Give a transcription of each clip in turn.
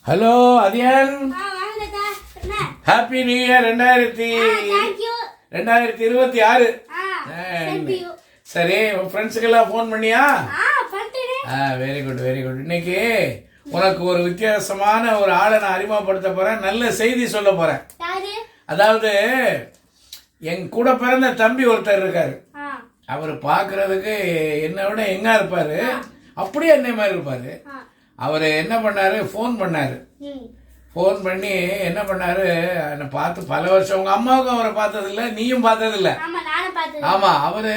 Hello Athiyan, happy new year 2026. சரி, உன் ஃப்ரெண்ட்ஸுக்கெல்லாம் phone பண்ணியா? Very good very good. இன்னைக்கு உனக்கு ஒரு வித்தியாசமான ஒரு ஆளை நான் அறிமுகப்படுத்த போறேன். நல்ல செய்தி சொல்ல போறேன். அதாவது என் கூட பிறந்த தம்பி ஒருத்தர் இருக்காரு. அவர் பார்க்கறதுக்கு என்னை விட எங்க இருப்பாரு, அப்படியே என்னை மாதிரி இருப்பாரு. அவர் என்ன பண்ணாரு, ஃபோன் பண்ணாரு. ஃபோன் பண்ணி என்ன பண்ணாரு, என்னை பார்த்து பல வருஷம், உங்க அம்மாவுக்கும் அவரை பார்த்ததில்ல, நீயும் பார்த்ததில்ல. ஆமா, அவரு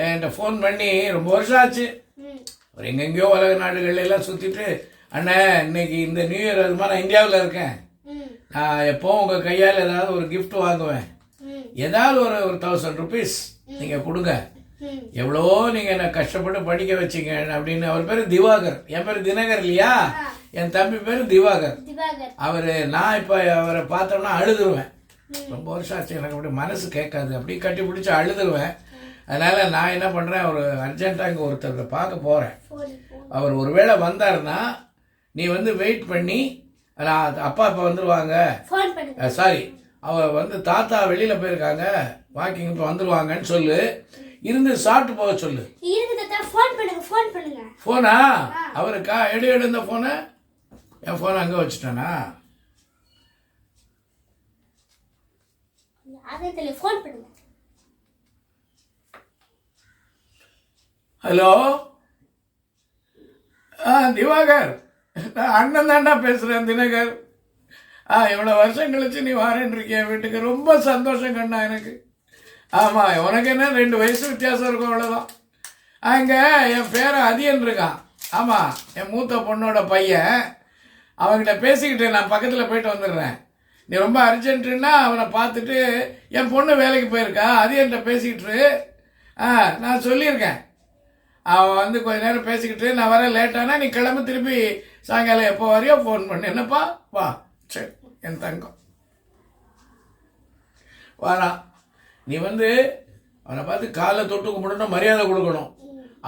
என்கிட்ட ஃபோன் பண்ணி ரொம்ப வருஷம் ஆச்சு. அவர் எங்கெங்கயோ உலக நாடுகள்ல எல்லாம் சுத்திட்டு, அண்ணே இன்னைக்கு இந்த நியூ இயர் அதுமா நான் இந்தியாவில் இருக்கேன், நான் எப்போ உங்க கையால் ஏதாவது ஒரு கிஃப்ட் வாங்குவேன், ஏதாவது ஒரு 1000 rupees நீங்க கொடுங்க, எவ்வளோ நீங்க என்ன கஷ்டப்பட்டு படிக்க வச்சிங்க அப்படின்னு. அவர் பேரு திவாகர், என் பேரு தினகர் இல்லையா, என் தம்பி பேரு திவாகர். அவரு நான் இப்ப அவரை பார்த்தோம்னா அழுதுருவேன். ரொம்ப வருஷம் ஆச்சு, எனக்கு அப்படி மனசு கேட்காது, அப்படி கட்டி பிடிச்சி அழுதுருவேன். அதனால நான் என்ன பண்றேன், ஒரு அர்ஜென்ட்டா இங்க ஒருத்தரை பார்க்க போறேன். அவர் ஒருவேளை வந்தாருன்னா நீ வந்து வெயிட் பண்ணி, அப்பா இப்ப வந்துருவாங்க, சாரி அவர் வந்து தாத்தா வெளியில போயிருக்காங்க, வாக்கிங் இப்போ வந்துருவாங்கன்னு சொல்லு, இருந்து சாப்பிட்டு போக சொல்லு. போனா அவருக்கா எடு இந்த போன, என் போன அங்க வச்சுட்டானா? ஹலோ, திவாகர், நான் அண்ணன் தாண்டா பேசுறேன், தினகர். இவ்வளோ வருஷம் கழிச்சு நீ வாரேன் இருக்கிய வீட்டுக்கு, ரொம்ப சந்தோஷம் கண்ணா எனக்கு. ஆமாம், உனக்கு என்ன 2 வயசு வித்தியாசம் இருக்கும், அவ்வளோதான். அங்கே என் பேரை அதியன் இருக்கான். ஆமாம், என் மூத்த பொண்ணோட பையன். அவன்கிட்ட பேசிக்கிட்டு நான் பக்கத்தில் போயிட்டு வந்துடுறேன். நீ ரொம்ப அர்ஜென்ட்டுன்னா அவனை பார்த்துட்டு, என் பொண்ணு வேலைக்கு போயிருக்கா, அதியன்கிட்ட பேசிக்கிட்டு நான் சொல்லியிருக்கேன். அவன் வந்து கொஞ்ச நேரம் பேசிக்கிட்டு நான் வர லேட்டானா நீ கிளம்பு, திருப்பி சாயங்காலம் எப்போ வரையோ ஃபோன் பண்ணு. என்னப்பா வா, சரி என் தங்கம் வாரான். நீ வந்து அவனை பார்த்து காலை தொட்டு கும்பிடணும், மரியாதை கொடுக்கணும்.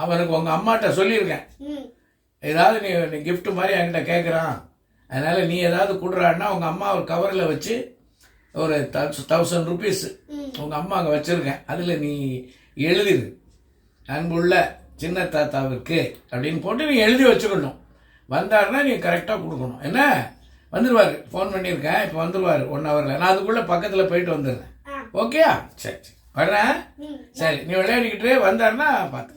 அவனுக்கு உங்கள் அம்மாட்ட சொல்லியிருக்கேன், ஏதாவது நீ கிஃப்ட் மாதிரி என்கிட்ட கேட்குறான், அதனால் நீ ஏதாவது கொடுறான்னா உங்கள் அம்மா ஒரு கவரில் வச்சு ஒரு 1000 rupees உங்கள் அம்மா அங்கே வச்சுருக்கேன், அதில் நீ எழுதிரு, அன்புள்ள சின்ன தாத்தாவிற்கு அப்படின்னு போட்டு நீ எழுதி வச்சுக்கணும். வந்தாருன்னா நீ கரெக்டாக கொடுக்கணும். என்ன, வந்துடுவார், ஃபோன் பண்ணியிருக்கேன், இப்போ வந்துடுவார் 1 hourல. நான் அதுக்குள்ளே பக்கத்தில் போயிட்டு வந்துடுறேன். ஓகேயா? சரி சரி வர்றேன். சரி, நீ விளையாடிக்கிட்டு வந்தாருன்னா பார்த்து.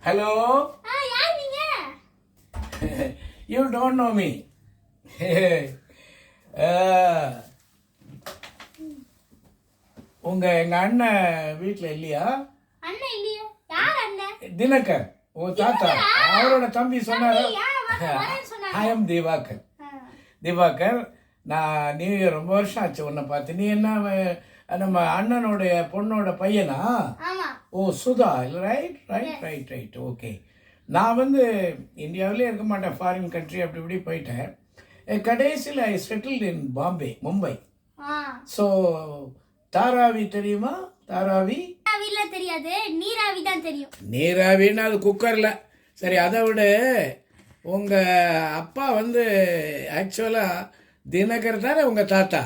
Hello, you don't know me. எங்க அண்ணன் வீட்டில் இல்லையா? தினகர், உன் தாத்தா, அவரோட தம்பி சொன்னார. I am Divakar. திவாகர், நான் நியூ இயர் ரொம்ப வருஷம் ஆச்சு உன்னை பார்த்து. நீ என்ன நம்ம அண்ணனுடைய பொண்ணோட பையனா? ஓ, Sudha, right right right right okay. நான் வந்து இந்தியாவிலே இருக்க மாட்டேன், ஃபாரின் கண்ட்ரி அப்படி இப்படி போயிட்டேன். கடைசியில் I settled in Bombay, Mumbai. So Dharavi தெரியுமா? தாராவி தெரியாது, நீராவி தான் தெரியும். நீராவின்னு அது குக்கரில். சரி, அதை விட உங்கள் அப்பா வந்து ஆக்சுவலாக தினகர் தானே உங்கள் தாத்தா?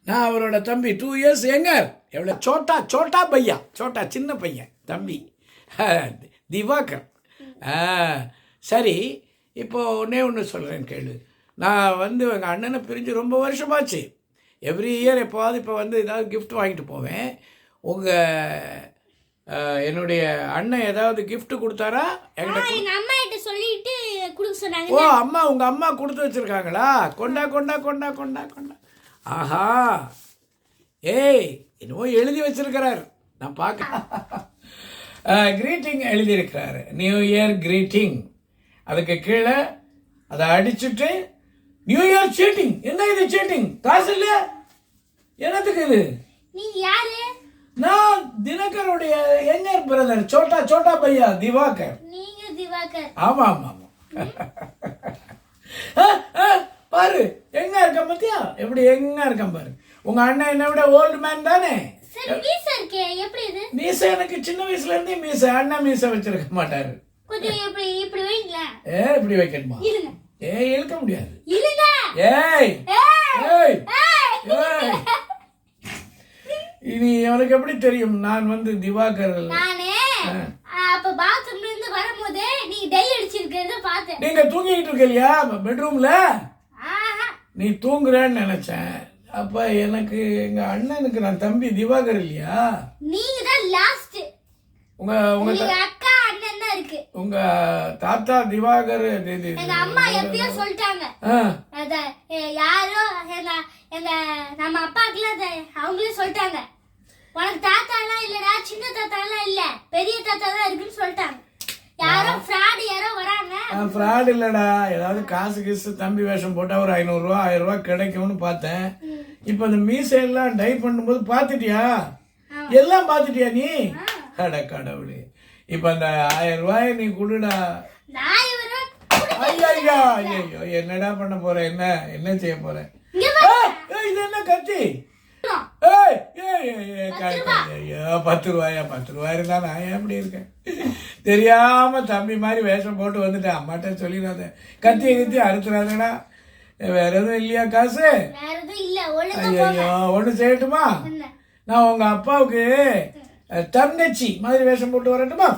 நான் அவரோட தம்பி, 2 years younger. எவ்வளோ சோட்டா பையா, சோட்டா சின்ன பையன் தம்பி திவாகர். சரி, இப்போ ஒன்று சொல்கிறேன் கேளு. நான் வந்து எங்கள் அண்ணனை பிரிஞ்சு ரொம்ப வருஷமாச்சு. எவ்ரி இயர் எப்போவாது இப்போ வந்து ஏதாவது கிஃப்ட் வாங்கிட்டு போவேன். என்னுடைய அண்ணன் ஏதாவது கிஃப்ட் கொடுத்தாரா? ஓ, அம்மா, உங்கள் அம்மா கொடுத்து வச்சுருக்காங்களா? கொண்டா கொண்டா கொண்டா கொண்டா கொண்டா. ஆஹா, ஏய், என்னவோ எழுதி வச்சிருக்கிறார், நான் பார்க்க. கிரீட்டிங் எழுதியிருக்கிறாரு, நியூ இயர் கிரீட்டிங். அதுக்கு கீழே அதை அடிச்சுட்டு நியூ இயர் சீட்டிங். என்ன இது சீட்டிங்? காசு இல்லையா? என்னத்துக்கு இது? நீங்க யாரு? நான் தினகருடைய யங்கர் பிரதர், சோட்டா பையா திவாகர். நீங்க திவாகர்? ஆமா ஆமா ஆமா. பாரு எங்க இருக்க பத்தியா, எப்படி எங்க இருக்கான் பாரு. உங்க அண்ணன் என்ன விட ஓல்டு மேன் தானே. சரி மீசை இருக்கே, எப்படி இது? மீசை எனக்கு சின்ன வயசுல இருந்தே மீசை. அண்ணன் மீசை வச்சிருக்க மாட்டாரு. கொஞ்சம் இப்படி இப்படி வைங்களேன். இப்படி வைக்கணுமா? இருங்க. இழுக்க முடியாது. இருங்க. ஏய் ஏய் ஏய், இனி அவனுக்கு எப்படி தெரியும் நான் வந்து திவாகர்? நானே அப்ப பாத்ரூம்ல இருந்து வரும்போது நீங்க டை அடிச்சிருக்கிறத பார்த்தேன். நீங்க தூங்கிட்டு இருக்கலையா பெட்ரூம்ல? ஆஹா. நீ தூங்குறேன்னு நினைச்சேன். அப்ப எனக்கு எங்க அண்ணனுக்கு நான் தம்பி திவாகர் இல்லையா? நீங்க தான் லாஸ்ட். உங்க அக்கா அண்ணன் தான் இருக்கு. உங்க தாத்தா திவாகர். எங்க அம்மா எப்பயோ சொல்லிட்டாங்க. அத யாரோ எங்க நம்ம அப்பாக்குல அவங்களே சொல்லிட்டாங்க, உனக்கு தாத்தா எல்லாம் இல்லடா, சின்ன தாத்தா எல்லாம் இல்ல, பெரிய தாத்தா தான் இருக்குன்னு சொல்லிட்டாங்க. யாரோ ஃப்ராட் யாரோ வராங்க. ஃப்ராட் இல்லடா, ஏதாவது காசு கீசு தம்பி வேஷம் போட்டா ஒரு 500 ரூபா 1000 ரூபாய் கிடைக்கும்னு பார்த்தேன். இப்ப அந்த மீசையெல்லாம் டை பண்ணும்போது பாத்துட்டியா? எல்லாம் பாத்துட்டியா நீ? அட கடவுளே, இப்ப அந்த 1000 ரூபாய் நீ குடுடா. ஐயா ஐயோ, என்னடா பண்ண போற? என்ன செய்ய போற? இது என்ன கத்தி? 10 ரூபாய் இருந்தா நான் எப்படி இருக்கேன்? தெரியாம தம்பி மாதிரி வேஷம் போட்டு வந்துட்டேன். அம்மாட்ட சொல்லிடாத, கத்தி அறுத்துறாதடா. வேற எதுவும் இல்லையா காசு? ஐயோ, ஒண்ணு செய்யட்டுமா? நான் உங்க அப்பாவுக்கு தங்கச்சி மாதிரி வேஷம் போட்டு வரட்டுமா?